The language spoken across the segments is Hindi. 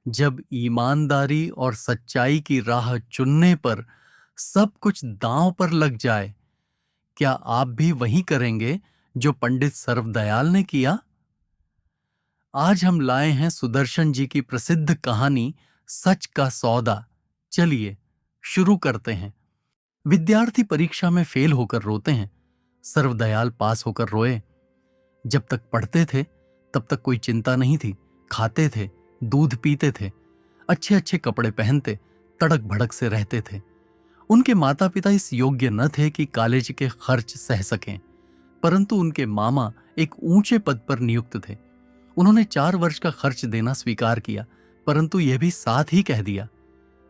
जब ईमानदारी और सच्चाई की राह चुनने पर सब कुछ दांव पर लग जाए, क्या आप भी वही करेंगे जो पंडित सर्वदयाल ने किया? आज हम लाए हैं सुदर्शन जी की प्रसिद्ध कहानी सच का सौदा। चलिए शुरू करते हैं। विद्यार्थी परीक्षा में फेल होकर रोते हैं, सर्वदयाल पास होकर रोए। जब तक पढ़ते थे तब तक कोई चिंता नहीं थी। खाते थे, दूध पीते थे, अच्छे अच्छे कपड़े पहनते, तड़क भड़क से रहते थे। उनके माता पिता इस योग्य न थे कि कॉलेज के खर्च सह सकें, परंतु उनके मामा एक ऊंचे पद पर नियुक्त थे। उन्होंने 4 वर्ष का खर्च देना स्वीकार किया, परंतु यह भी साथ ही कह दिया,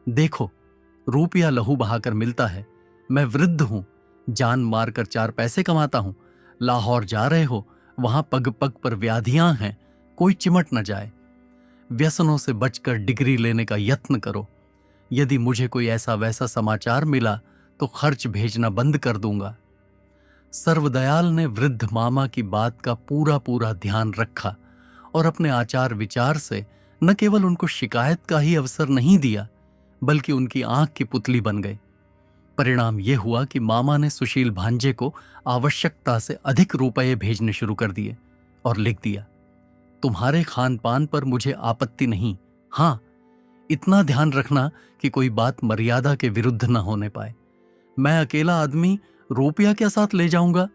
देखो, रूपया लहू बहाकर मिलता है। मैं वृद्ध हूं, जान मारकर 4 पैसे कमाता हूं। लाहौर जा रहे हो, वहां पग पग पर व्याधियां हैं, कोई चिमट न जाए। व्यसनों से बचकर डिग्री लेने का यत्न करो। यदि मुझे कोई ऐसा वैसा समाचार मिला तो खर्च भेजना बंद कर दूंगा। सर्वदयाल ने वृद्ध मामा की बात का पूरा पूरा ध्यान रखा और अपने आचार विचार से न केवल उनको शिकायत का ही अवसर नहीं दिया, बल्कि उनकी आंख की पुतली बन गए। परिणाम यह हुआ कि मामा ने सुशील भांजे को आवश्यकता से अधिक रुपए भेजने शुरू कर दिए और लिख दिया, तुम्हारे खान पान पर मुझे आपत्ति नहीं, हां, इतना ध्यान रखना कि कोई बात मर्यादा के विरुद्ध न होने पाए। मैं अकेला आदमी रुपया क्या साथ ले जाऊंगा?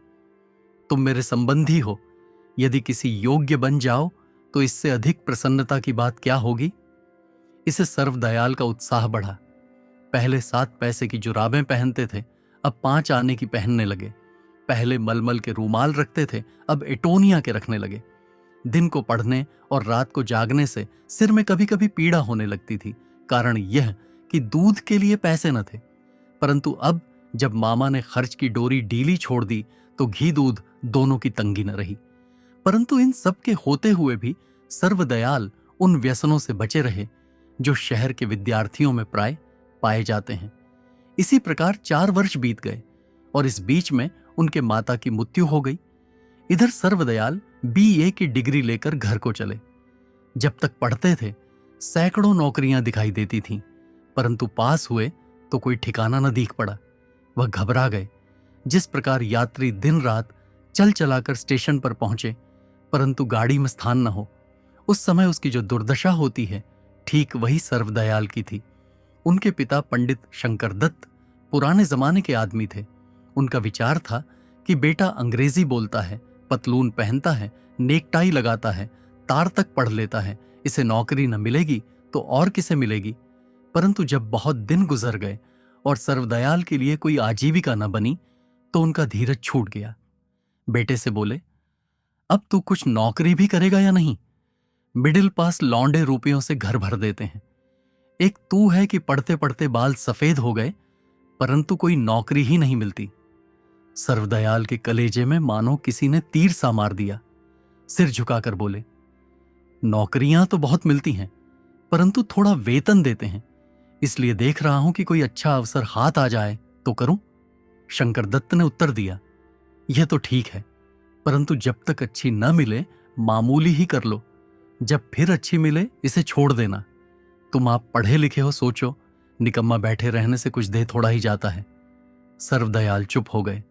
तुम मेरे संबंधी हो, यदि किसी योग्य बन जाओ तो इससे अधिक प्रसन्नता की बात क्या होगी? इसे सर्वदयाल का उत्साह बढ़ा। पहले 7 पैसे की जुराबें पहनते थे, अब 5 आने की पहनने लगे। पहले मलमल के रूमाल रखते थे, अब एटोनिया के रखने लगे। दिन को पढ़ने और रात को जागने से सिर में कभी कभी पीड़ा होने लगती थी। कारण यह कि दूध के लिए पैसे न थे। परंतु अब जब मामा ने खर्च की डोरी ढीली छोड़ दी तो घी दूध दोनों की तंगी न रही। परंतु इन सब के होते हुए भी सर्वदयाल उन व्यसनों से बचे रहे जो शहर के विद्यार्थियों में प्राय पाए जाते हैं। इसी प्रकार 4 वर्ष बीत गए और इस बीच में उनके माता की मृत्यु हो गई। इधर सर्वदयाल बीए की डिग्री लेकर घर को चले। जब तक पढ़ते थे सैकड़ों नौकरियां दिखाई देती थीं, परंतु पास हुए तो कोई ठिकाना न दिख पड़ा। वह घबरा गए। जिस प्रकार यात्री दिन रात चल चलाकर स्टेशन पर पहुंचे परंतु गाड़ी में स्थान न हो, उस समय उसकी जो दुर्दशा होती है, ठीक वही सर्वदयाल की थी। उनके पिता पंडित शंकरदत्त पुराने जमाने के आदमी थे। उनका विचार था कि बेटा अंग्रेजी बोलता है, पतलून पहनता है, नेकटाई लगाता है, तार तक पढ़ लेता है, इसे नौकरी न मिलेगी तो और किसे मिलेगी। परंतु जब बहुत दिन गुजर गए और सर्वदयाल के लिए कोई आजीविका न बनी तो उनका धीरज छूट गया। बेटे से बोले, अब तू कुछ नौकरी भी करेगा या नहीं? मिडिल पास लौंडे रुपयों से घर भर देते हैं। एक तू है कि पढ़ते पढ़ते बाल सफेद हो गए, परंतु कोई नौकरी ही नहीं मिलती। सर्वदयाल के कलेजे में मानो किसी ने तीर सा मार दिया। सिर झुकाकर बोले, नौकरियां तो बहुत मिलती हैं, परंतु थोड़ा वेतन देते हैं, इसलिए देख रहा हूं कि कोई अच्छा अवसर हाथ आ जाए तो करूं। शंकरदत्त ने उत्तर दिया, यह तो ठीक है, परंतु जब तक अच्छी न मिले मामूली ही कर लो, जब फिर अच्छी मिले इसे छोड़ देना। तुम आप पढ़े लिखे हो, सोचो, निकम्मा बैठे रहने से कुछ दे थोड़ा ही जाता है। सर्वदयाल चुप हो गए।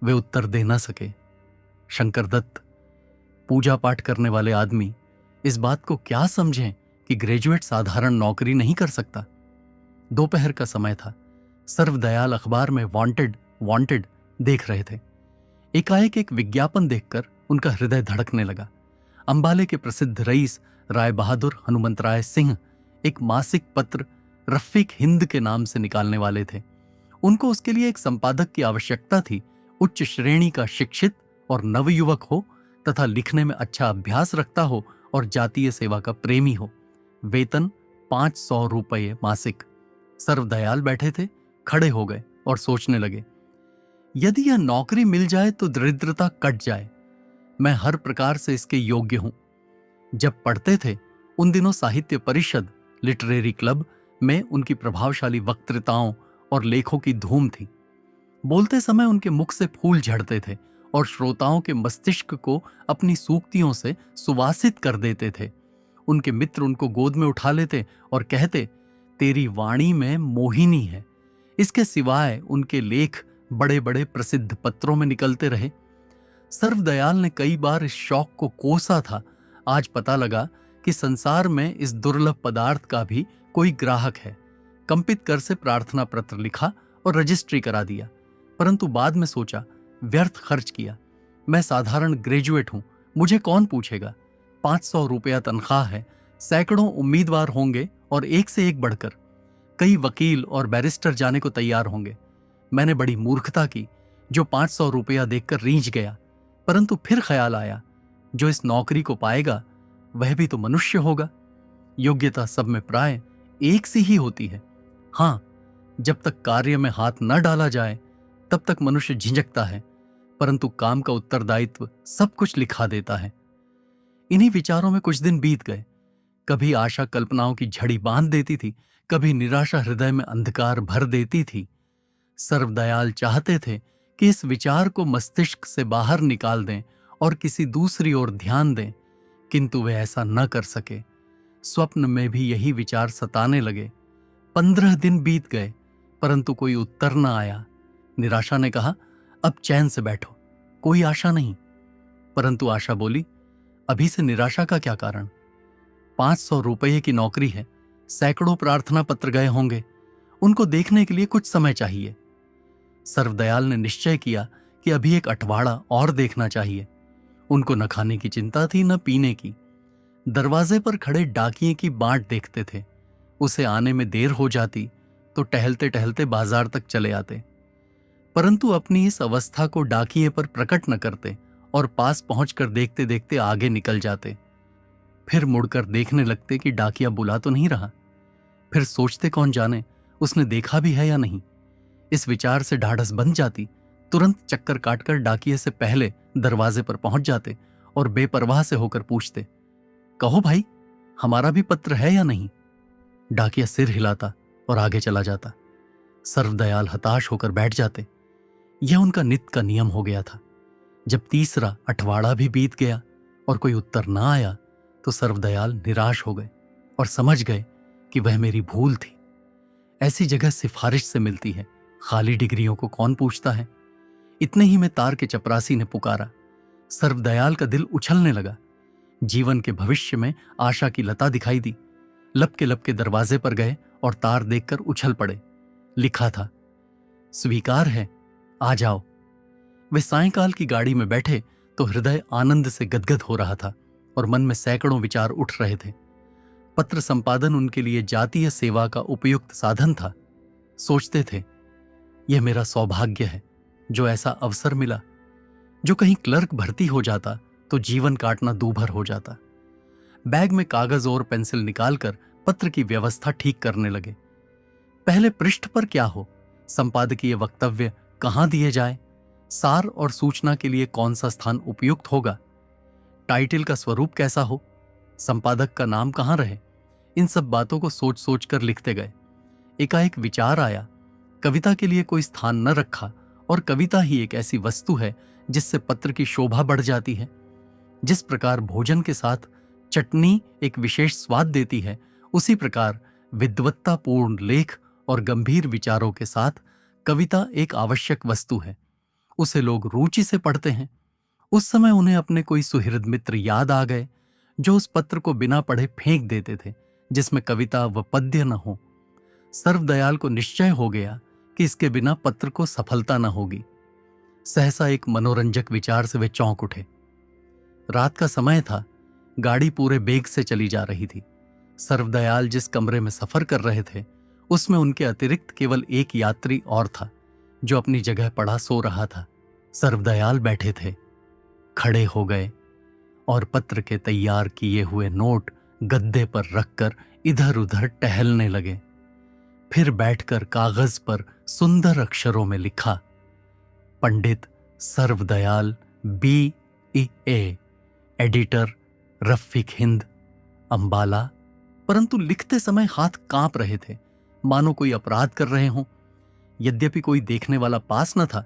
वे उत्तर दे न सके। शंकरदत्त, पूजा पाठ करने वाले आदमी, इस बात को क्या समझें कि ग्रेजुएट साधारण नौकरी नहीं कर सकता। दोपहर का समय था। सर्वदयाल अखबार में वांटेड वांटेड देख रहे थे। एकाएक एक विज्ञापन देखकर उनका हृदय धड़कने लगा। अंबाले के प्रसिद्ध रईस राय बहादुर हनुमंतराय सिंह एक मासिक पत्र रफीक हिंद के नाम से निकालने वाले थे। उनको उसके लिए एक संपादक की आवश्यकता थी। उच्च श्रेणी का शिक्षित और नवयुवक हो तथा लिखने में अच्छा अभ्यास रखता हो और जातीय सेवा का प्रेमी हो। वेतन 500 रुपये मासिक। सर्वदयाल बैठे थे, खड़े हो गए और सोचने लगे, यदि यह नौकरी मिल जाए तो दरिद्रता कट जाए। मैं हर प्रकार से इसके योग्य हूं। जब पढ़ते थे उन दिनों साहित्य परिषद लिटरेरी क्लब में उनकी प्रभावशाली वक्तृताओं और लेखों की धूम थी। बोलते समय उनके मुख से फूल झड़ते थे और श्रोताओं के मस्तिष्क को अपनी सूक्तियों से सुवासित कर देते थे। उनके मित्र उनको गोद में उठा लेते और कहते, तेरी वाणी में मोहिनी है। इसके सिवाय उनके लेख बड़े बड़े प्रसिद्ध पत्रों में निकलते रहे। सर्वदयाल ने कई बार इस शौक को कोसा था। आज पता लगा कि संसार में इस दुर्लभ पदार्थ का भी कोई ग्राहक है। कंपित कर से प्रार्थना पत्र लिखा और रजिस्ट्री करा दिया, परंतु बाद में सोचा व्यर्थ खर्च किया। मैं साधारण ग्रेजुएट हूं, मुझे कौन पूछेगा। 500 रुपया तनख्वाह है, सैकड़ों उम्मीदवार होंगे और एक से एक बढ़कर कई वकील और बैरिस्टर जाने को तैयार होंगे। मैंने बड़ी मूर्खता की जो 500 रुपया देखकर रीझ गया, परंतु फिर ख्याल आया जो इस नौकरी को पाएगा वह भी तो मनुष्य होगा। योग्यता सब में प्राय एक सी ही होती है। हाँ, जब तक कार्य में हाथ न डाला जाए तब तक मनुष्य झिझकता है, परंतु काम का उत्तरदायित्व सब कुछ लिखा देता है। इन्हीं विचारों में कुछ दिन बीत गए। कभी आशा कल्पनाओं की झड़ी बांध देती थी, कभी निराशा हृदय में अंधकार भर देती थी। सर्वदयाल चाहते थे कि इस विचार को मस्तिष्क से बाहर निकाल दें और किसी दूसरी ओर ध्यान दें, किंतु वे ऐसा न कर सके। स्वप्न में भी यही विचार सताने लगे। 15 दिन बीत गए, परंतु कोई उत्तर न आया। निराशा ने कहा, अब चैन से बैठो, कोई आशा नहीं। परंतु आशा बोली, अभी से निराशा का क्या कारण? 500 रुपये की नौकरी है, सैकड़ों प्रार्थना पत्र गए होंगे, उनको देखने के लिए कुछ समय चाहिए। सर्वदयाल ने निश्चय किया कि अभी एक अठवाड़ा और देखना चाहिए। उनको न खाने की चिंता थी न पीने की। दरवाजे पर खड़े डाकिये की बाट देखते थे। उसे आने में देर हो जाती तो टहलते टहलते बाजार तक चले आते, परंतु अपनी इस अवस्था को डाकिये पर प्रकट न करते और पास पहुंचकर देखते देखते आगे निकल जाते। फिर मुड़कर देखने लगते कि डाकिया बुला तो नहीं रहा। फिर सोचते कौन जाने उसने देखा भी है या नहीं। इस विचार से ढाढ़स बंध जाती, तुरंत चक्कर काटकर डाकिये से पहले दरवाजे पर पहुंच जाते और बेपरवाह से होकर पूछते, कहो भाई, हमारा भी पत्र है या नहीं? डाकिया सिर हिलाता और आगे चला जाता। सर्वदयाल हताश होकर बैठ जाते। यह उनका नित्य का नियम हो गया था। जब तीसरा अठवाड़ा भी बीत गया और कोई उत्तर न आया तो सर्वदयाल निराश हो गए और समझ गए कि वह मेरी भूल थी। ऐसी जगह सिफारिश से मिलती है, खाली डिग्रियों को कौन पूछता है। इतने ही में तार के चपरासी ने पुकारा। सर्वदयाल का दिल उछलने लगा। जीवन के भविष्य में आशा की लता दिखाई दी। लपके दरवाजे पर गए और तार देखकर उछल पड़े। लिखा था, स्वीकार है, आ जाओ। वे सायंकाल की गाड़ी में बैठे तो हृदय आनंद से गदगद हो रहा था और मन में सैकड़ों विचार उठ रहे थे। पत्र संपादन उनके लिए जातीय सेवा का उपयुक्त साधन था। सोचते थे, यह मेरा सौभाग्य है जो ऐसा अवसर मिला। जो कहीं क्लर्क भर्ती हो जाता तो जीवन काटना दूभर हो जाता। बैग में कागज और पेंसिल निकालकर पत्र की व्यवस्था ठीक करने लगे। पहले पृष्ठ पर क्या हो, संपादकीय वक्तव्य कहां दिए जाए, सार और सूचना के लिए कौन सा स्थान उपयुक्त होगा, टाइटल का स्वरूप कैसा हो, संपादक का नाम कहां रहे, इन सब बातों को सोच सोच कर लिखते गए। एकाएक विचार आया, कविता के लिए कोई स्थान न रखा और कविता ही एक ऐसी वस्तु है जिससे पत्र की शोभा बढ़ जाती है। जिस प्रकार भोजन के साथ चटनी एक विशेष स्वाद देती है, उसी प्रकार विद्वत्तापूर्ण लेख और गंभीर विचारों के साथ कविता एक आवश्यक वस्तु है। उसे लोग रुचि से पढ़ते हैं। उस समय उन्हें अपने कोई सुहृद मित्र याद आ गए जो उस पत्र को बिना पढ़े फेंक देते थे जिसमें कविता व पद्य न हो। सर्वदयाल को निश्चय हो गया कि इसके बिना पत्र को सफलता न होगी। सहसा एक मनोरंजक विचार से वे चौंक उठे। रात का समय था, गाड़ी पूरे बेग से चली जा रही थी। सर्वदयाल जिस कमरे में सफर कर रहे थे उसमें उनके अतिरिक्त केवल एक यात्री और था जो अपनी जगह पड़ा सो रहा था। सर्वदयाल बैठे थे, खड़े हो गए और पत्र के तैयार किए हुए नोट गद्दे पर रखकर इधर उधर टहलने लगे। फिर बैठकर कागज पर सुंदर अक्षरों में लिखा, पंडित सर्वदयाल BA, एडिटर रफीक हिंद, अंबाला। परंतु लिखते समय हाथ कांप रहे थे, मानो कोई अपराध कर रहे हों। यद्यपि कोई देखने वाला पास न था,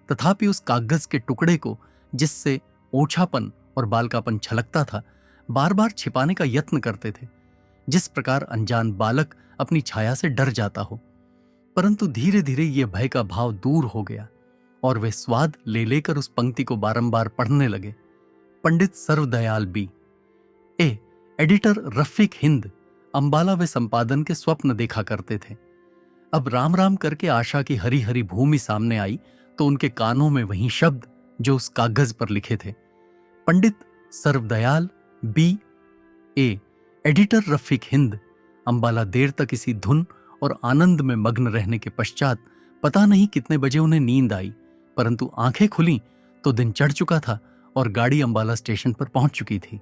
तथापि उस कागज के टुकड़े को जिससे ओछापन और बालकापन छलकता था, बार बार छिपाने का यत्न करते थे, जिस प्रकार अनजान बालक अपनी छाया से डर जाता हो। परंतु धीरे धीरे ये भय का भाव दूर हो गया और वे स्वाद ले लेकर उस पंक्ति को बारंबार पढ़ने लगे। पंडित सर्वदयाल बी ए एडिटर रफीक हिंद, अंबाला वे संपादन के स्वप्न देखा करते थे। अब राम राम करके आशा की हरी हरी भूमि सामने आई तो उनके कानों में वही शब्द जो उस कागज पर लिखे थे। पंडित सर्वदयाल बी ए एडिटर रफीक हिंद, अंबाला। देर तक इसी धुन और आनंद में मग्न रहने के पश्चात पता नहीं कितने बजे उन्हें नींद आई, परंतु आंखें खुली तो दिन चढ़ चुका था और गाड़ी अंबाला स्टेशन पर पहुंच चुकी थी।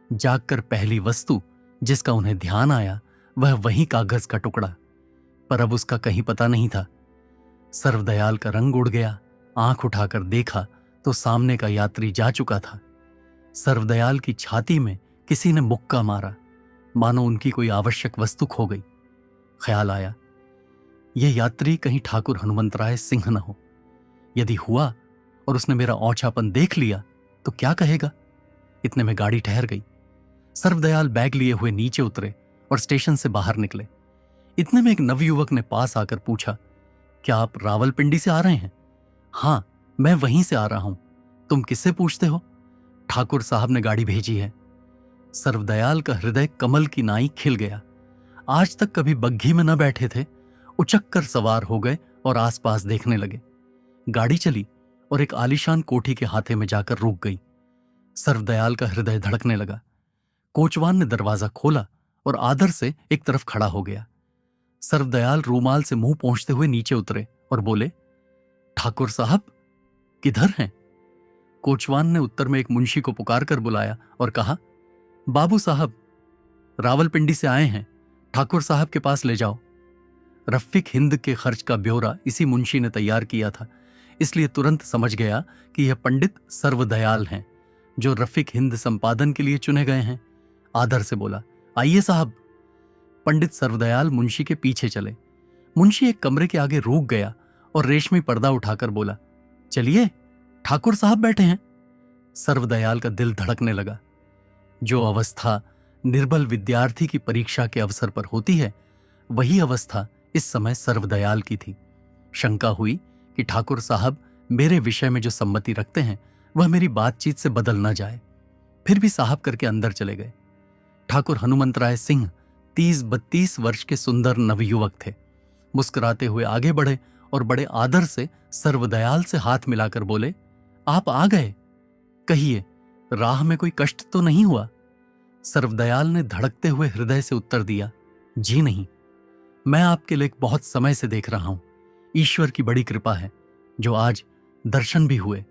जागकर पहली वस्तु जिसका उन्हें ध्यान आया वह वही कागज का टुकड़ा, पर अब उसका कहीं पता नहीं था। सर्वदयाल का रंग उड़ गया। आंख उठाकर देखा तो सामने का यात्री जा चुका था। सर्वदयाल की छाती में किसी ने मुक्का मारा, मानो उनकी कोई आवश्यक वस्तु खो गई। ख्याल आया, यह यात्री कहीं ठाकुर हनुमंतराय सिंह न हो। यदि हुआ और उसने मेरा औंचापन देख लिया तो क्या कहेगा। इतने में गाड़ी ठहर गई। सर्वदयाल बैग लिए हुए नीचे उतरे और स्टेशन से बाहर निकले। इतने में एक नवयुवक ने पास आकर पूछा, क्या आप रावलपिंडी से आ रहे हैं? हाँ, मैं वहीं से आ रहा हूं। तुम किससे पूछते हो? ठाकुर साहब ने गाड़ी भेजी है। सर्वदयाल का हृदय कमल की नाई खिल गया। आज तक कभी बग्घी में न बैठे थे, उचक कर सवार हो गए और आसपास देखने लगे। गाड़ी चली और एक आलीशान कोठी के हाथे में जाकर रुक गई। सर्वदयाल का हृदय धड़कने लगा। कोचवान ने दरवाजा खोला और आदर से एक तरफ खड़ा हो गया। सर्वदयाल रूमाल से मुंह पोंछते हुए नीचे उतरे और बोले, ठाकुर साहब किधर हैं? कोचवान ने उत्तर में एक मुंशी को पुकार कर बुलाया और कहा, बाबू साहब रावलपिंडी से आए हैं, ठाकुर साहब के पास ले जाओ। रफीक हिंद के खर्च का ब्यौरा इसी मुंशी ने तैयार किया था, इसलिए तुरंत समझ गया कि यह पंडित सर्वदयाल हैं, जो रफीक हिंद संपादन के लिए चुने गए हैं। आदर से बोला, आइए साहब। पंडित सर्वदयाल मुंशी के पीछे चले। मुंशी एक कमरे के आगे रुक गया और रेशमी पर्दा उठाकर बोला, चलिए, ठाकुर साहब बैठे हैं। सर्वदयाल का दिल धड़कने लगा। जो अवस्था निर्बल विद्यार्थी की परीक्षा के अवसर पर होती है, वही अवस्था इस समय सर्वदयाल की थी। शंका हुई कि ठाकुर साहब मेरे विषय में जो सम्मति रखते हैं वह मेरी बातचीत से बदल न जाए। फिर भी साहब करके अंदर चले गए। ठाकुर हनुमंतराय सिंह 30-32 वर्ष के सुंदर नवयुवक थे। मुस्कुराते हुए आगे बढ़े और बड़े आदर से सर्वदयाल से हाथ मिलाकर बोले, आप आ गए, कहिए राह में कोई कष्ट तो नहीं हुआ? सर्वदयाल ने धड़कते हुए हृदय से उत्तर दिया, जी नहीं, मैं आपके लेख बहुत समय से देख रहा हूं। ईश्वर की बड़ी कृपा है जो आज दर्शन भी हुए।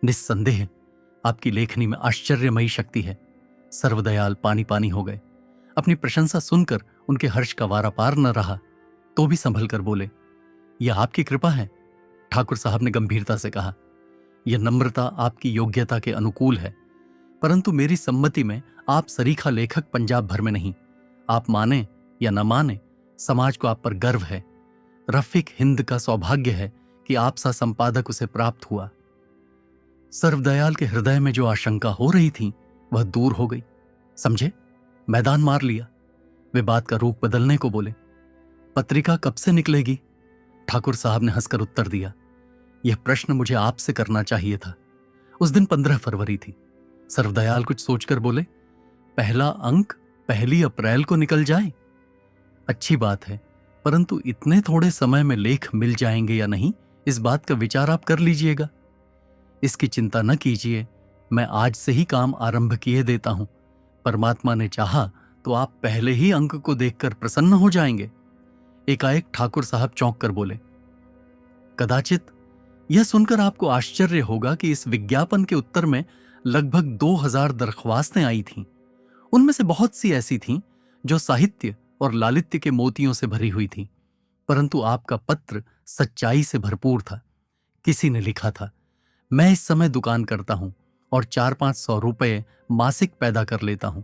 निस्संदेह आपकी लेखनी में आश्चर्यमयी शक्ति है। सर्वदयाल पानी पानी हो गए। अपनी प्रशंसा सुनकर उनके हर्ष का वारा पार न रहा, तो भी संभल कर बोले, यह आपकी कृपा है। ठाकुर साहब ने गंभीरता से कहा, यह नम्रता आपकी योग्यता के अनुकूल है, परंतु मेरी सम्मति में आप सरीखा लेखक पंजाब भर में नहीं। आप माने या न माने, समाज को आप पर गर्व है। रफीक हिंद का सौभाग्य है कि आप सा संपादक उसे प्राप्त हुआ। सर्वदयाल के हृदय में जो आशंका हो रही थी वह दूर हो गई। समझे, मैदान मार लिया। वे बात का रुख बदलने को बोले, पत्रिका कब से निकलेगी? ठाकुर साहब ने हंसकर उत्तर दिया, यह प्रश्न मुझे आपसे करना चाहिए था। उस दिन 15 फरवरी थी। सर्वदयाल कुछ सोचकर बोले, पहला अंक 1 अप्रैल को निकल जाए। अच्छी बात है, परंतु इतने थोड़े समय में लेख मिल जाएंगे या नहीं, इस बात का विचार आप कर लीजिएगा। इसकी चिंता न कीजिए, मैं आज से ही काम आरंभ किए देता हूं। परमात्मा ने चाहा तो आप पहले ही अंक को देखकर प्रसन्न हो जाएंगे। एकाएक ठाकुर साहब चौंक कर बोले, कदाचित यह सुनकर आपको आश्चर्य होगा कि इस विज्ञापन के उत्तर में लगभग 2000 दरख्वास्तें आई थीं। उनमें से बहुत सी ऐसी थीं जो साहित्य और लालित्य के मोतियों से भरी हुई थीं, परंतु आपका पत्र सच्चाई से भरपूर था। किसी ने लिखा था, मैं इस समय दुकान करता हूं और 400-500 रुपए मासिक पैदा कर लेता हूं,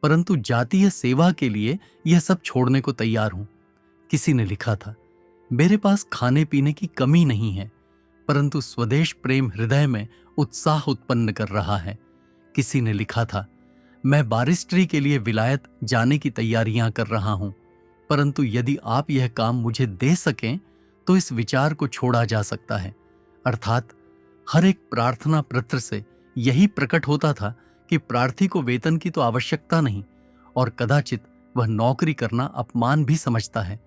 परंतु जातीय सेवा के लिए यह सब छोड़ने को तैयार हूं। किसी ने लिखा था, मेरे पास खाने पीने की कमी नहीं है, परंतु स्वदेश प्रेम हृदय में उत्साह उत्पन्न कर रहा है। किसी ने लिखा था, मैं बारिस्ट्री के लिए विलायत जाने की तैयारियां कर रहा हूं, परंतु यदि आप यह काम मुझे दे सकें तो इस विचार को छोड़ा जा सकता है। अर्थात हर एक प्रार्थना पत्र से यही प्रकट होता था कि प्रार्थी को वेतन की तो आवश्यकता नहीं और कदाचित वह नौकरी करना अपमान भी समझता है,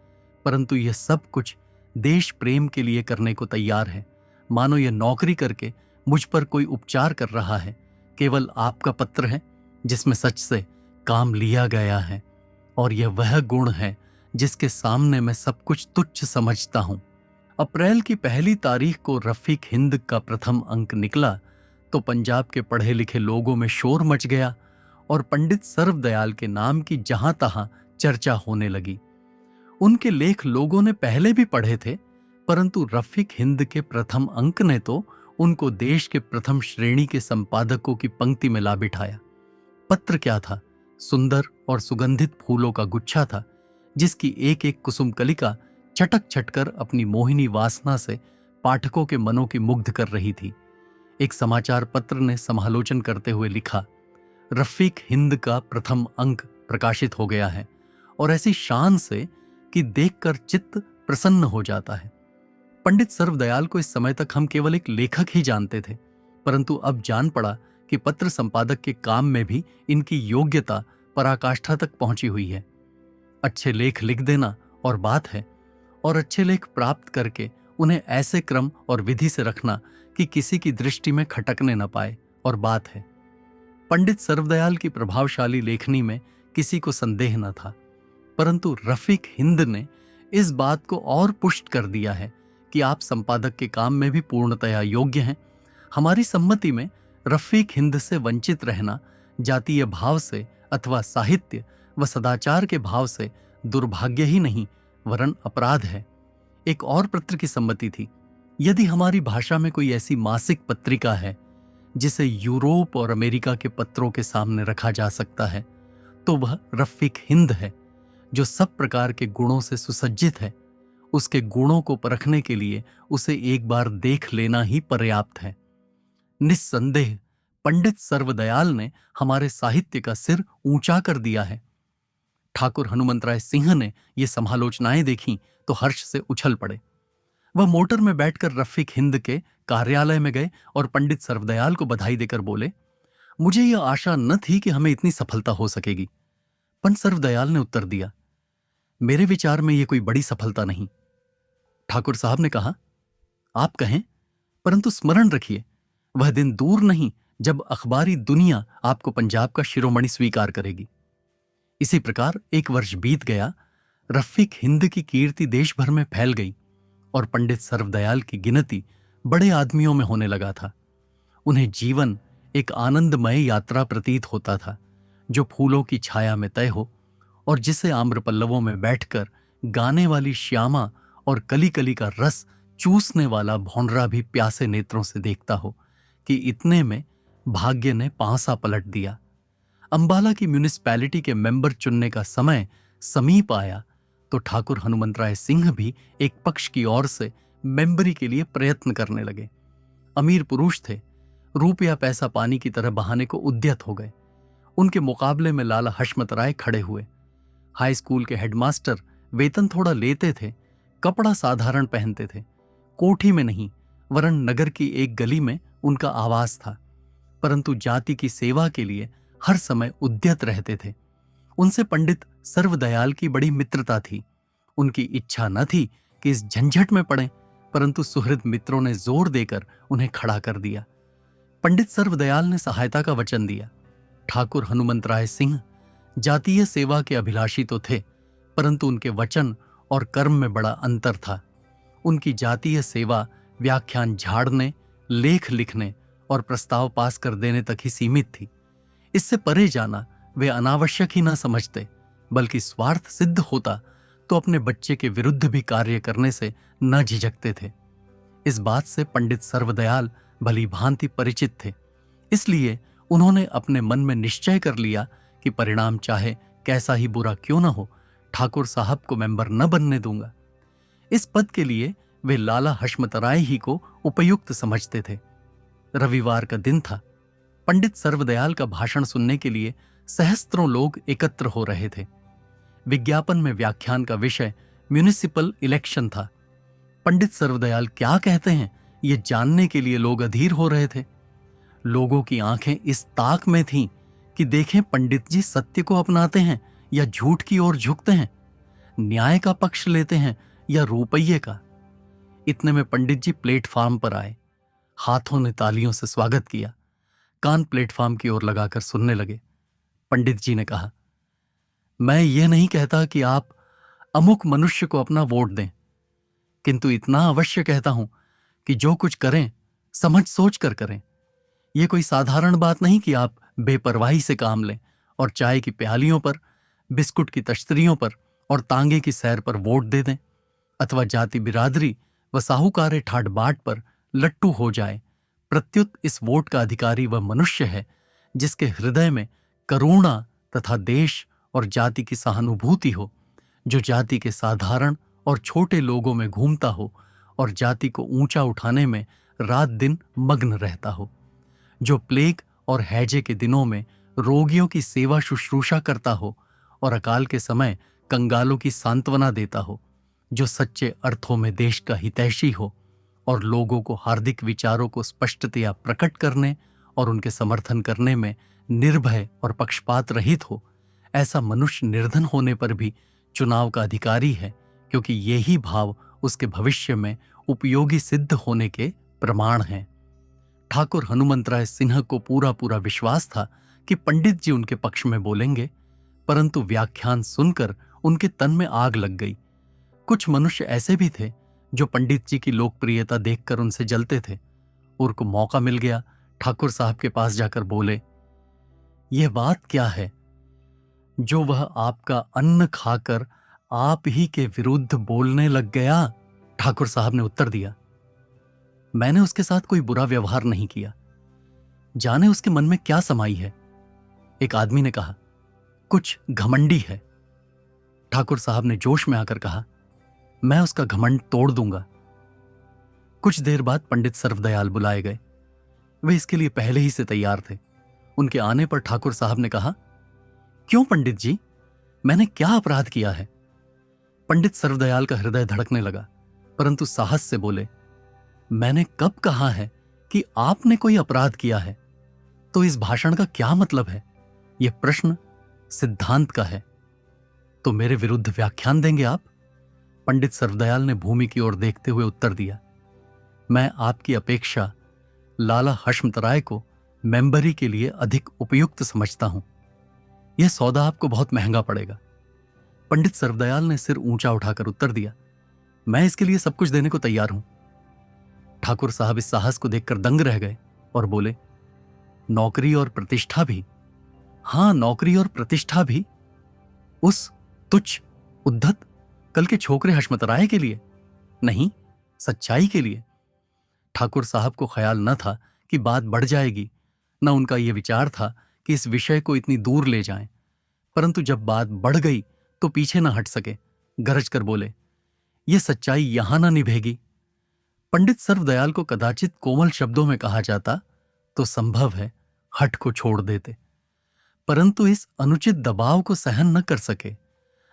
परंतु यह सब कुछ देश प्रेम के लिए करने को तैयार है, मानो यह नौकरी करके मुझ पर कोई उपचार कर रहा है। केवल आपका पत्र है जिसमें सच से काम लिया गया है, और यह वह गुण है जिसके सामने मैं सब कुछ तुच्छ समझता हूं। अप्रैल की पहली तारीख को रफीक हिंद का प्रथम अंक निकला तो पंजाब के पढ़े लिखे लोगों में शोर मच गया और पंडित सर्वदयाल के नाम की जहां तहां चर्चा होने लगी। उनके लेख लोगों ने पहले भी पढ़े थे, परंतु रफीक हिंद के प्रथम अंक ने तो उनको देश के प्रथम श्रेणी के संपादकों की पंक्ति में ला बिठाया। पत्र क्या था? सुंदर और सुगंधित फूलों का गुच्छा था, जिसकी एक एक कुसुम कलिका चटक चटकर अपनी मोहिनी वासना से पाठकों के मनों की मुग्ध कर रही थी। एक समाचार पत्र ने समालोचन करते हुए लिखा, रफीक हिंद का प्रथम अंक प्रकाशित हो गया है, और ऐसी शान से कि देखकर चित्त प्रसन्न हो जाता है। पंडित सर्वदयाल को इस समय तक हम केवल एक लेखक ही जानते थे, परंतु अब जान पड़ा कि पत्र संपादक के काम में भी इनकी योग्यता पराकाष्ठा तक पहुंची हुई है। अच्छे लेख लिख देना और बात है, और अच्छे लेख प्राप्त करके उन्हें ऐसे क्रम और विधि से रखना कि किसी की दृष्टि में खटकने न पाए, और बात है। पंडित सर्वदयाल की प्रभावशाली लेखनी में किसी को संदेह न था, परंतु रफीक हिंद ने इस बात को और पुष्ट कर दिया है कि आप संपादक के काम में भी पूर्णतया योग्य हैं। हमारी सम्मति में रफीक हिंद से वंचित रहना जातीय भाव से अथवा साहित्य व सदाचार के भाव से दुर्भाग्य ही नहीं वरन अपराध है। एक और पत्र की सम्मति थी। यदि हमारी भाषा में कोई ऐसी मासिक पत्रिका है जिसे यूरोप और अमेरिका के पत्रों के सामने रखा जा सकता है, तो वह रफीक हिंद है, जो सब प्रकार के गुणों से सुसज्जित है। उसके गुणों को परखने के लिए उसे एक बार देख लेना ही पर्याप्त है। निस्संदेह पंडित सर्वदयाल ने हमारे साहित्य का सिर ऊंचा कर दिया है। ठाकुर हनुमंतराय सिंह ने ये समालोचनाएं देखीं तो हर्ष से उछल पड़े। वह मोटर में बैठकर रफीक हिंद के कार्यालय में गए और पंडित सर्वदयाल को बधाई देकर बोले, मुझे यह आशा न थी कि हमें इतनी सफलता हो सकेगी। पंडित सर्वदयाल ने उत्तर दिया, मेरे विचार में यह कोई बड़ी सफलता नहीं। ठाकुर साहब ने कहा, आप कहें, परंतु स्मरण रखिए वह दिन दूर नहीं जब अखबारी दुनिया आपको पंजाब का शिरोमणि स्वीकार करेगी। इसी प्रकार एक वर्ष बीत गया। रफीक हिंद की कीर्ति देश भर में फैल गई और पंडित सर्वदयाल की गिनती बड़े आदमियों में होने लगा था। उन्हें जीवन एक आनंदमय यात्रा प्रतीत होता था, जो फूलों की छाया में तय हो और जिसे आम्र पल्लवों में बैठकर गाने वाली श्यामा और कली कली का रस चूसने वाला भौंडरा भी प्यासे नेत्रों से देखता हो कि इतने में भाग्य ने पांसा पलट दिया। अंबाला की म्यूनिसिपैलिटी के मेंबर चुनने का समय समीप आया तो ठाकुर हनुमंतराय सिंह भी एक पक्ष की ओर से मेंबरी के लिए प्रयत्न करने लगे। अमीर पुरुष थे, रुपया पैसा पानी की तरह बहाने को उद्यत हो गए। उनके मुकाबले में लाला हशमत राय खड़े हुए। हाई स्कूल के हेडमास्टर वेतन थोड़ा लेते थे, कपड़ा साधारण पहनते थे, कोठी में नहीं वरन नगर की एक गली में उनका आवास था, परंतु जाति की सेवा के लिए हर समय उद्यत रहते थे। उनसे पंडित सर्वदयाल की बड़ी मित्रता थी। उनकी इच्छा न थी कि इस झंझट में पड़ें, परंतु सुहृद मित्रों ने जोर देकर उन्हें खड़ा कर दिया। पंडित सर्वदयाल ने सहायता का वचन दिया। ठाकुर हनुमंतराय सिंह जातीय सेवा के अभिलाषी तो थे, परंतु उनके वचन और कर्म में बड़ा अंतर था। उनकी जातीय सेवा व्याख्यान झाड़ने, लेख लिखने और प्रस्ताव पास कर देने तक ही सीमित थी। इससे परे जाना वे अनावश्यक ही न समझते, बल्कि स्वार्थ सिद्ध होता तो अपने बच्चे के विरुद्ध भी कार्य करने से न झिझकते थे। इस बात से पंडित सर्वदयाल भली भांति परिचित थे। इसलिए उन्होंने अपने मन में निश्चय कर लिया कि परिणाम चाहे कैसा ही बुरा क्यों न हो, ठाकुर साहब को मेंबर न बनने दूंगा। इस पद के लिए वे लाला हशमत राय ही को उपयुक्त समझते थे। रविवार का दिन था। पंडित सर्वदयाल का भाषण सुनने के लिए सहस्त्रों लोग एकत्र हो रहे थे। विज्ञापन में व्याख्यान का विषय म्युनिसिपल इलेक्शन था। पंडित सर्वदयाल क्या कहते हैं ये जानने के लिए लोग अधीर हो रहे थे। लोगों की आंखें इस ताक में थीं कि देखें पंडित जी सत्य को अपनाते हैं या झूठ की ओर झुकते हैं, न्याय का पक्ष लेते हैं या रुपये का। इतने में पंडित जी प्लेटफार्म पर आए। हाथों ने तालियों से स्वागत किया। कान प्लेटफार्म की ओर लगाकर सुनने लगे। पंडित जी ने कहा, मैं ये नहीं कहता कि आप अमुक मनुष्य को अपना वोट दें, किंतु इतना अवश्य कहता हूं कि जो कुछ करें समझ सोच कर करें। यह कोई साधारण बात नहीं कि आप बेपरवाही से काम लें और चाय की प्यालियों पर, बिस्कुट की तश्तरियों पर और तांगे की सैर पर वोट दे दें, अथवा जाति बिरादरी व साहूकारे ठाट बाट पर लट्टू हो जाए। प्रत्युत इस वोट का अधिकारी वह मनुष्य है जिसके हृदय में करुणा तथा देश और जाति की सहानुभूति हो, जो जाति के साधारण और छोटे लोगों में घूमता हो और जाति को ऊंचा उठाने में रात दिन मग्न रहता हो, जो प्लेग और हैजे के दिनों में रोगियों की सेवा शुश्रूषा करता हो और अकाल के समय कंगालों की सांत्वना देता हो, जो सच्चे अर्थों में देश का हितैषी हो और लोगों को हार्दिक विचारों को स्पष्टतया प्रकट करने और उनके समर्थन करने में निर्भय और पक्षपात रहित हो। ऐसा मनुष्य निर्धन होने पर भी चुनाव का अधिकारी है, क्योंकि यही भाव उसके भविष्य में उपयोगी सिद्ध होने के प्रमाण हैं। ठाकुर हनुमंतराय सिन्हा को पूरा पूरा विश्वास था कि पंडित जी उनके पक्ष में बोलेंगे, परंतु व्याख्यान सुनकर उनके तन में आग लग गई। कुछ मनुष्य ऐसे भी थे जो पंडित जी की लोकप्रियता देखकर उनसे जलते थे। उनको मौका मिल गया, ठाकुर साहब के पास जाकर बोले, यह बात क्या है जो वह आपका अन्न खाकर आप ही के विरुद्ध बोलने लग गया? ठाकुर साहब ने उत्तर दिया, मैंने उसके साथ कोई बुरा व्यवहार नहीं किया, जाने उसके मन में क्या समाई है। एक आदमी ने कहा, कुछ घमंडी है। ठाकुर साहब ने जोश में आकर कहा, मैं उसका घमंड तोड़ दूंगा। कुछ देर बाद पंडित सर्वदयाल बुलाए गए। वे इसके लिए पहले ही से तैयार थे। उनके आने पर ठाकुर साहब ने कहा, क्यों पंडित जी, मैंने क्या अपराध किया है? पंडित सर्वदयाल का हृदय धड़कने लगा, परंतु साहस से बोले, मैंने कब कहा है कि आपने कोई अपराध किया है? तो इस भाषण का क्या मतलब है? यह प्रश्न सिद्धांत का है। तो मेरे विरुद्ध व्याख्यान देंगे आप? पंडित सर्वदयाल ने भूमि की ओर देखते हुए उत्तर दिया, मैं आपकी अपेक्षा लाला हशमतराय को मेंबरी के लिए अधिक उपयुक्त समझता हूं। यह सौदा आपको बहुत महंगा पड़ेगा। पंडित सर्वदयाल ने सिर ऊंचा उठाकर उत्तर दिया, मैं इसके लिए सब कुछ देने को तैयार हूं। ठाकुर साहब इस साहस को देखकर दंग रह गए और बोले, नौकरी और प्रतिष्ठा भी? हां, नौकरी और प्रतिष्ठा भी। उस तुच्छ उद्धत कल के छोकरे हशमतराय के लिए? नहीं, सच्चाई के लिए। ठाकुर साहब को ख्याल न था कि बात बढ़ जाएगी, न उनका यह विचार था कि इस विषय को इतनी दूर ले जाएं, परंतु जब बात बढ़ गई तो पीछे न हट सके। गरज कर बोले, यह सच्चाई यहां न निभेगी। पंडित सर्वदयाल को कदाचित कोमल शब्दों में कहा जाता तो संभव है हठ को छोड़ देते, परंतु इस अनुचित दबाव को सहन न कर सके।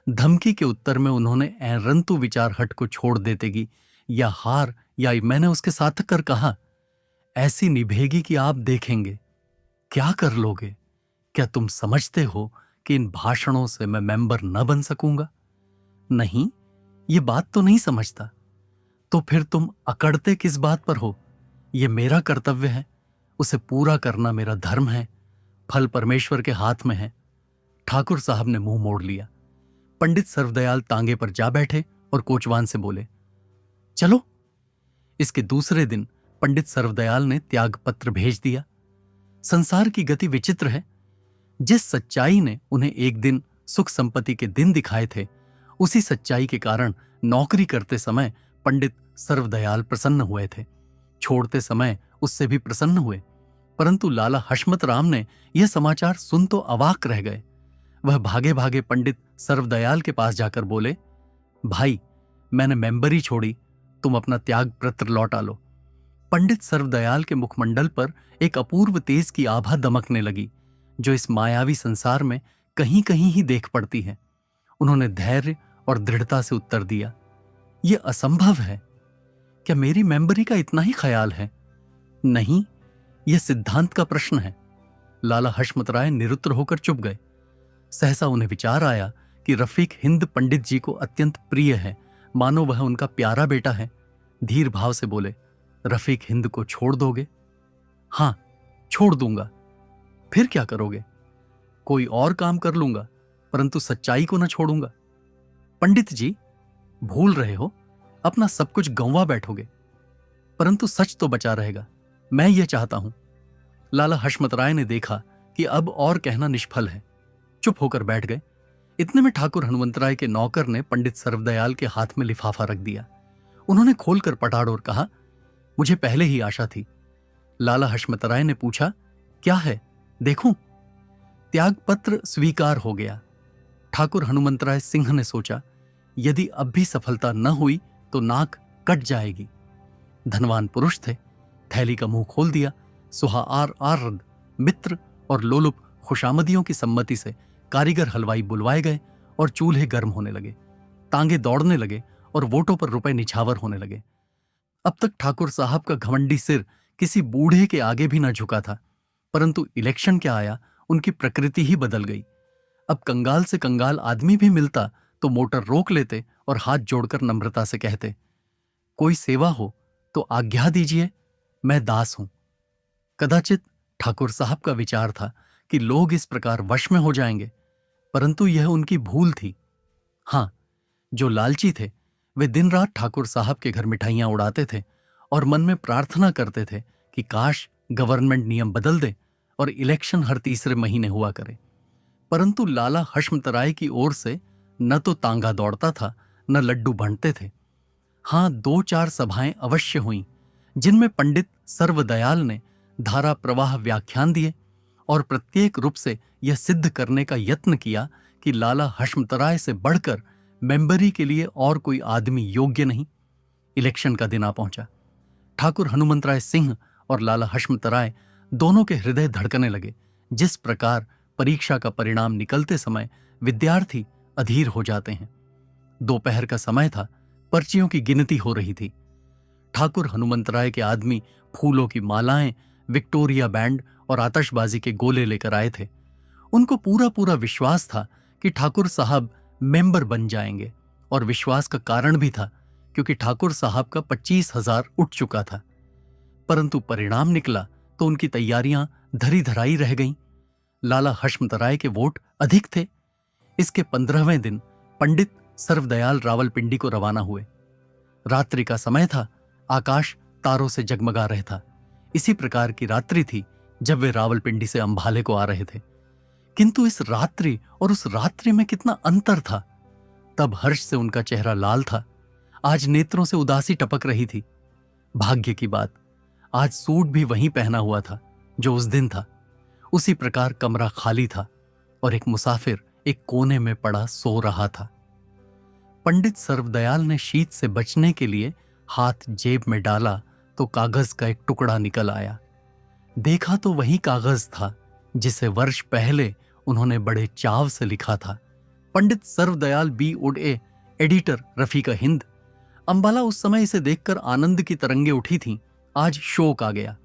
धमकी के उत्तर में उन्होंने रंतु विचार हट को छोड़ देते की या हार या मैंने उसके साथ कर कहा, ऐसी निभेगी कि आप देखेंगे। क्या कर लोगे? क्या तुम समझते हो कि इन भाषणों से मैं मेंबर न बन सकूंगा? नहीं, ये बात तो नहीं समझता। तो फिर तुम अकड़ते किस बात पर हो? यह मेरा कर्तव्य है, उसे पूरा करना मेरा धर्म है, फल परमेश्वर के हाथ में है। ठाकुर साहब ने मुंह मोड़ लिया। पंडित सर्वदयाल तांगे पर जा बैठे और कोचवान से बोले, चलो। इसके दूसरे दिन पंडित सर्वदयाल ने त्याग पत्र भेज दिया। संसार की गति विचित्र है। जिस सच्चाई ने उन्हें एक दिन सुख संपत्ति के दिन दिखाए थे, उसी सच्चाई के कारण नौकरी करते समय पंडित सर्वदयाल प्रसन्न हुए थे, छोड़ते समय उससे भी प्रसन्न हुए। परंतु लाला हशमत राम ने यह समाचार सुन तो अवाक रह गए। वह भागे भागे पंडित सर्वदयाल के पास जाकर बोले, भाई, मैंने मेंबरी छोड़ी, तुम अपना त्याग पत्र लौटा लो। पंडित सर्वदयाल के मुखमंडल पर एक अपूर्व तेज की आभा दमकने लगी, जो इस मायावी संसार में कहीं कहीं ही देख पड़ती है। उन्होंने धैर्य और दृढ़ता से उत्तर दिया, यह असंभव है। क्या मेरी मेंबरी का इतना ही ख्याल है? नहीं, यह सिद्धांत का प्रश्न है। लाला हशमत राय निरुत्तर होकर चुप गए। सहसा उन्हें विचार आया कि रफीक हिंद पंडित जी को अत्यंत प्रिय है, मानो वह उनका प्यारा बेटा है। धीर भाव से बोले, रफीक हिंद को छोड़ दोगे? हां, छोड़ दूंगा। फिर क्या करोगे? कोई और काम कर लूंगा, परंतु सच्चाई को न छोड़ूंगा। पंडित जी, भूल रहे हो, अपना सब कुछ गंवा बैठोगे, परंतु सच तो बचा रहेगा। मैं यह चाहता हूं। लाला हशमत राय ने देखा कि अब और कहना निष्फल है, चुप होकर बैठ गए। इतने में ठाकुर हनुमंतराय के नौकर ने पंडित सर्वदयाल के हाथ में लिफाफा रख दिया। उन्होंने खोलकर पटाड़ और कहा, मुझे पहले ही आशा थी। लाला हशमत राय ने पूछा, क्या है? देखूं? त्यागपत्र स्वीकार हो गया। ठाकुर हनुमंतराय सिंह ने सोचा, यदि अब भी सफलता न हुई तो नाक कट जाएगी। धनवान पुरुष थे, थैली का मुंह खोल दिया। सुहार आर्द मित्र और लोलुप खुशामदियों की सम्मति से कारीगर हलवाई बुलवाए गए और चूल्हे गर्म होने लगे, तांगे दौड़ने लगे और वोटों पर रुपए निछावर होने लगे। अब तक ठाकुर साहब का घमंडी सिर किसी बूढ़े के आगे भी न झुका था, परंतु इलेक्शन क्या आया, उनकी प्रकृति ही बदल गई। अब कंगाल से कंगाल आदमी भी मिलता तो मोटर रोक लेते और हाथ जोड़कर नम्रता से कहते, कोई सेवा हो तो आज्ञा दीजिए, मैं दास हूं। कदाचित ठाकुर साहब का विचार था कि लोग इस प्रकार वश में हो जाएंगे, परंतु यह उनकी भूल थी। हां, जो लालची थे वे दिन रात ठाकुर साहब के घर मिठाइयां उड़ाते थे और मन में प्रार्थना करते थे कि काश गवर्नमेंट नियम बदल दे और इलेक्शन हर तीसरे महीने हुआ करे। परंतु लाला हशमतराय की ओर से न तो तांगा दौड़ता था, न लड्डू बंटते थे। हां, 2-4 सभाएं अवश्य हुईं, जिनमें पंडित सर्वदयाल ने धारा प्रवाह व्याख्यान दिए और प्रत्येक रूप से यह सिद्ध करने का यत्न किया कि लाला हशमतराय से बढ़कर मेंबरी के लिए और कोई आदमी योग्य नहीं। इलेक्शन का दिन आ पहुंचा। ठाकुर हनुमंतराय सिंह और लाला हशमतराय दोनों के हृदय धड़कने लगे। जिस प्रकार परीक्षा का परिणाम निकलते समय विद्यार्थी अधीर हो जाते हैं। दोपहर का समय था, पर्चियों की गिनती हो रही थी। ठाकुर हनुमंतराय के आदमी फूलों की मालाएं, विक्टोरिया बैंड और आतशबाजी के गोले लेकर आए थे। उनको पूरा पूरा विश्वास था कि ठाकुर साहब मेंबर बन जाएंगे, और विश्वास का कारण भी था क्योंकि ठाकुर साहब का 25,000 उठ चुका था। परंतु परिणाम निकला तो उनकी तैयारियां धरी धराई रह गईं। लाला हशमतराय के वोट अधिक थे। इसके 15वें दिन पंडित सर्वदयाल रावलपिंडी को रवाना हुए। रात्रि का समय था, आकाश तारों से जगमगा रहा था। इसी प्रकार की रात्रि थी जब वे रावलपिंडी से अंबाले को आ रहे थे। किंतु इस रात्रि और उस रात्रि में कितना अंतर था। तब हर्ष से उनका चेहरा लाल था, आज नेत्रों से उदासी टपक रही थी। भाग्य की बात, आज सूट भी वहीं पहना हुआ था जो उस दिन था। उसी प्रकार कमरा खाली था और एक मुसाफिर एक कोने में पड़ा सो रहा था। पंडित सर्वदयाल ने शीत से बचने के लिए हाथ जेब में डाला तो कागज का एक टुकड़ा निकल आया। देखा तो वही कागज था जिसे वर्ष पहले उन्होंने बड़े चाव से लिखा था। पंडित सर्वदयाल B.A, एडिटर रफीका हिंद। अंबाला उस समय इसे देखकर आनंद की तरंगे उठी थीं। आज शोक आ गया।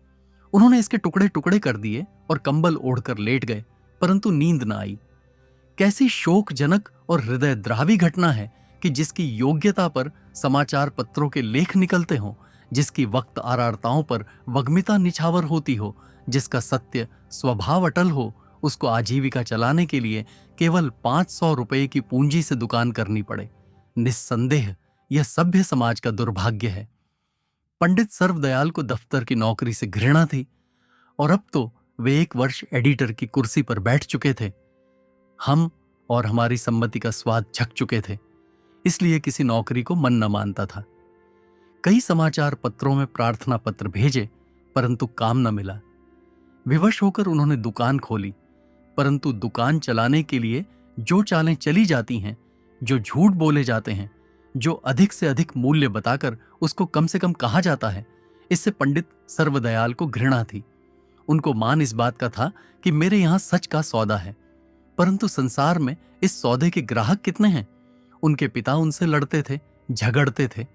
उन्होंने इसके टुकड़े टुकड़े कर दिए और कंबल ओढ़कर लेट गए, परंतु नींद न आई। कैसी शोकजनक और हृदयद्रावी घटना है कि जिसकी योग्यता पर समाचार पत्रों के लेख निकलते हों, जिसकी वक्त आरारताओं पर वग्मिता निछावर होती हो, जिसका सत्य स्वभाव अटल हो, उसको आजीविका चलाने के लिए केवल 500 रुपए की पूंजी से दुकान करनी पड़े। निस्संदेह यह सभ्य समाज का दुर्भाग्य है। पंडित सर्वदयाल को दफ्तर की नौकरी से घृणा थी और अब तो वे 1 वर्ष एडिटर की कुर्सी पर बैठ चुके थे। हम और हमारी सम्मति का स्वाद झक चुके थे, इसलिए किसी नौकरी को मन न मानता था। कई समाचार पत्रों में प्रार्थना पत्र भेजे, परंतु काम न मिला। विवश होकर उन्होंने दुकान खोली, परंतु दुकान चलाने के लिए जो चालें चली जाती हैं, जो झूठ बोले जाते हैं, जो अधिक से अधिक मूल्य बताकर उसको कम से कम कहा जाता है, इससे पंडित सर्वदयाल को घृणा थी। उनको मान इस बात का था कि मेरे यहां सच का सौदा है, परंतु संसार में इस सौदे के ग्राहक कितने हैं। उनके पिता उनसे लड़ते थे, झगड़ते थे।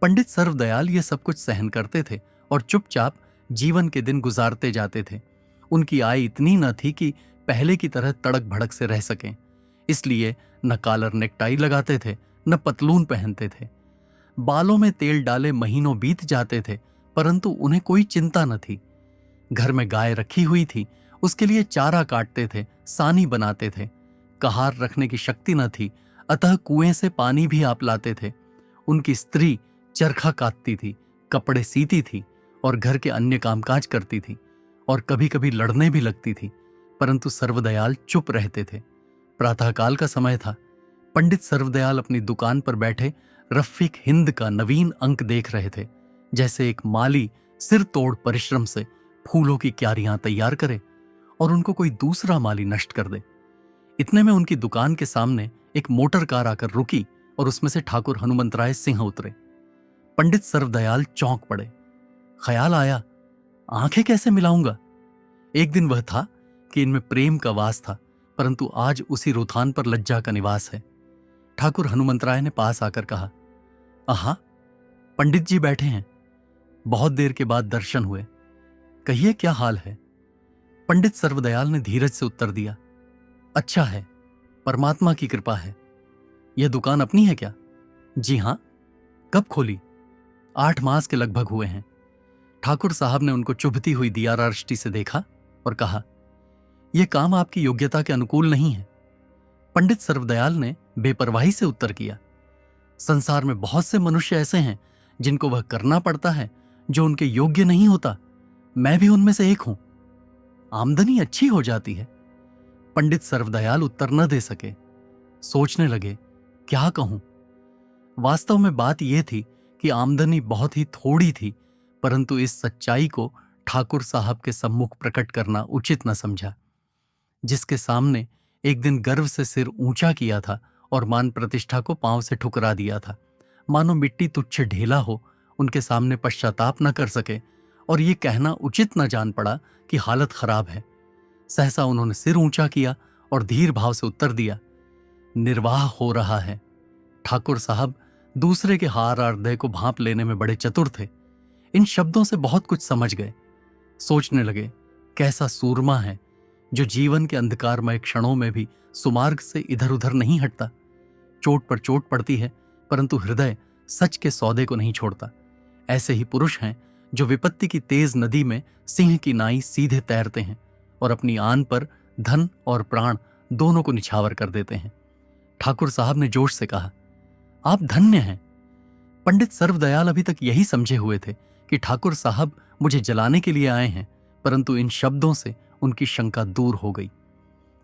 पंडित सर्वदयाल ये सब कुछ सहन करते थे और चुपचाप जीवन के दिन गुजारते जाते थे। उनकी आय इतनी न थी कि पहले की तरह तड़क भड़क से रह सकें, इसलिए न कॉलर नेकटाई लगाते थे, न पतलून पहनते थे। बालों में तेल डाले महीनों बीत जाते थे, परंतु उन्हें कोई चिंता न थी। घर में गाय रखी हुई थी, उसके लिए चारा काटते थे, सानी बनाते थे। कहार रखने की शक्ति न थी, अतः कुएं से पानी भी आप लाते थे। उनकी स्त्री चरखा काटती थी, कपड़े सीती थी और घर के अन्य कामकाज करती थी और कभी कभी लड़ने भी लगती थी, परंतु सर्वदयाल चुप रहते थे। प्रातःकाल का समय था। पंडित सर्वदयाल अपनी दुकान पर बैठे रफीक हिंद का नवीन अंक देख रहे थे, जैसे एक माली सिर तोड़ परिश्रम से फूलों की क्यारियां तैयार करे और उनको कोई दूसरा माली नष्ट कर दे। इतने में उनकी दुकान के सामने एक मोटर कार आकर रुकी और उसमें से ठाकुर हनुमंतराय सिंह उतरे। पंडित सर्वदयाल चौंक पड़े। ख्याल आया, आंखें कैसे मिलाऊंगा। एक दिन वह था कि इनमें प्रेम का वास था, परंतु आज उसी रुथान पर लज्जा का निवास है। ठाकुर हनुमंतराय ने पास आकर कहा, आहा, पंडित जी बैठे हैं। बहुत देर के बाद दर्शन हुए। कहिए क्या हाल है। पंडित सर्वदयाल ने धीरज से उत्तर दिया, अच्छा है, परमात्मा की कृपा है। यह दुकान अपनी है क्या। जी हां। कब खोली। 8 मास के लगभग हुए हैं। ठाकुर साहब ने उनको चुभती हुई दियाराष्टि से देखा और कहा, यह काम आपकी योग्यता के अनुकूल नहीं है। पंडित सर्वदयाल ने बेपरवाही से उत्तर किया, संसार में बहुत से मनुष्य ऐसे हैं जिनको वह करना पड़ता है जो उनके योग्य नहीं होता। मैं भी उनमें से एक हूं। आमदनी अच्छी हो जाती है। पंडित सर्वदयाल उत्तर न दे सके। सोचने लगे, क्या कहूं। वास्तव में बात यह थी कि आमदनी बहुत ही थोड़ी थी, परंतु इस सच्चाई को ठाकुर साहब के सम्मुख प्रकट करना उचित न समझा। जिसके सामने एक दिन गर्व से सिर ऊंचा किया था और मान प्रतिष्ठा को पांव से ठुकरा दिया था, मानो मिट्टी तुच्छ ढेला हो, उनके सामने पश्चाताप न कर सके और ये कहना उचित न जान पड़ा कि हालत खराब है। सहसा उन्होंने सिर ऊंचा किया और धीर भाव से उत्तर दिया, निर्वाह हो रहा है। ठाकुर साहब दूसरे के हार हृदय को भांप लेने में बड़े चतुर थे। इन शब्दों से बहुत कुछ समझ गए। सोचने लगे, कैसा सूरमा है जो जीवन के अंधकारमय क्षणों में भी सुमार्ग से इधर उधर नहीं हटता। चोट पर चोट पड़ती है, परंतु हृदय सच के सौदे को नहीं छोड़ता। ऐसे ही पुरुष हैं जो विपत्ति की तेज नदी में सिंह की नाई सीधे तैरते हैं और अपनी आन पर धन और प्राण दोनों को निछावर कर देते हैं। ठाकुर साहब ने जोश से कहा, आप धन्य हैं। पंडित सर्वदयाल अभी तक यही समझे हुए थे कि ठाकुर साहब मुझे जलाने के लिए आए हैं, परंतु इन शब्दों से उनकी शंका दूर हो गई।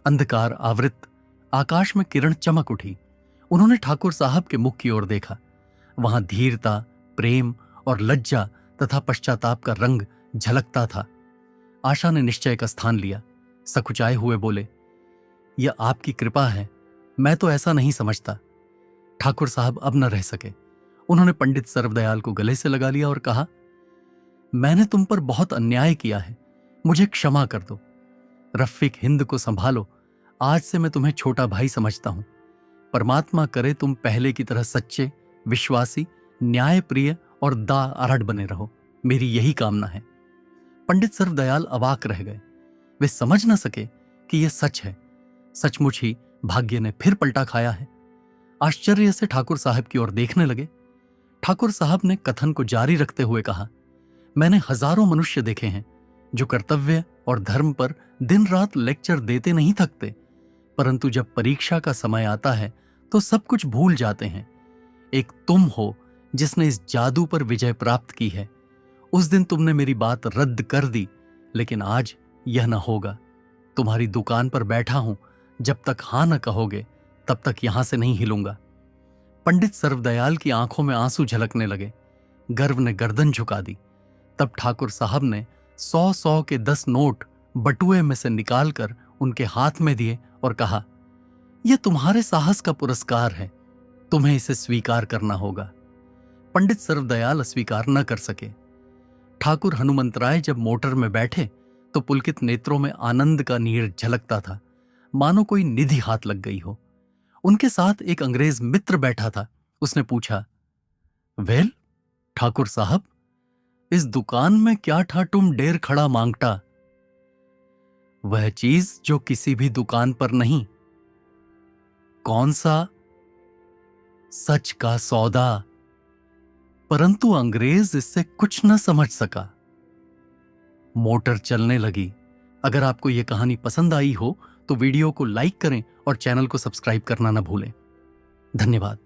अंधकार आवृत आकाश में किरण चमक उठी। उन्होंने ठाकुर साहब के मुख की ओर देखा। वहां धीरता, प्रेम और लज्जा तथा पश्चाताप का रंग झलकता था। आशा ने निश्चय का स्थान लिया। सकुचाए हुए बोले, यह आपकी कृपा है, मैं तो ऐसा नहीं समझता। ठाकुर साहब अब न रह सके। उन्होंने पंडित सर्वदयाल को गले से लगा लिया और कहा, मैंने तुम पर बहुत अन्याय किया है, मुझे क्षमा कर दो। रफीक हिंद को संभालो। आज से मैं तुम्हें छोटा भाई समझता हूं। परमात्मा करे तुम पहले की तरह सच्चे, विश्वासी, न्यायप्रिय और दाअरड़ बने रहो। मेरी यही कामना है। पंडित सर्वदयाल अवाक रह गए। वे समझ न सके कि यह सच है। सचमुच ही भाग्य ने फिर पलटा खाया है। आश्चर्य से ठाकुर साहब की ओर देखने लगे। ठाकुर साहब ने कथन को जारी रखते हुए कहा, मैंने हजारों मनुष्य देखे हैं जो कर्तव्य और धर्म पर दिन रात लेक्चर देते नहीं थकते, परंतु जब परीक्षा का समय आता है तो सब कुछ भूल जाते हैं। एक तुम हो जिसने इस जादू पर विजय प्राप्त की है। उस दिन तुमने मेरी बात रद्द कर दी, लेकिन आज यह न होगा। तुम्हारी दुकान पर बैठा हूं, जब तक हां न कहोगे तब तक यहां से नहीं हिलूंगा। पंडित सर्वदयाल की आंखों में आंसू झलकने लगे। गर्व ने गर्दन झुका दी। तब ठाकुर साहब ने 100 के 10 नोट बटुए में से निकालकर उनके हाथ में दिए और कहा, यह तुम्हारे साहस का पुरस्कार है, तुम्हें इसे स्वीकार करना होगा। पंडित सर्वदयाल अस्वीकार न कर सके। ठाकुर हनुमंतराय जब मोटर में बैठे तो पुलकित नेत्रों में आनंद का नीर झलकता था, मानो कोई निधि हाथ लग गई हो। उनके साथ एक अंग्रेज मित्र बैठा था। उसने पूछा, वेल ठाकुर साहब, इस दुकान में क्या था तुम ढेर खड़ा मांगता? वह चीज जो किसी भी दुकान पर नहीं। कौन सा? सच का सौदा। परंतु अंग्रेज इससे कुछ न समझ सका। मोटर चलने लगी। अगर आपको यह कहानी पसंद आई हो तो वीडियो को लाइक करें और चैनल को सब्सक्राइब करना न भूलें। धन्यवाद।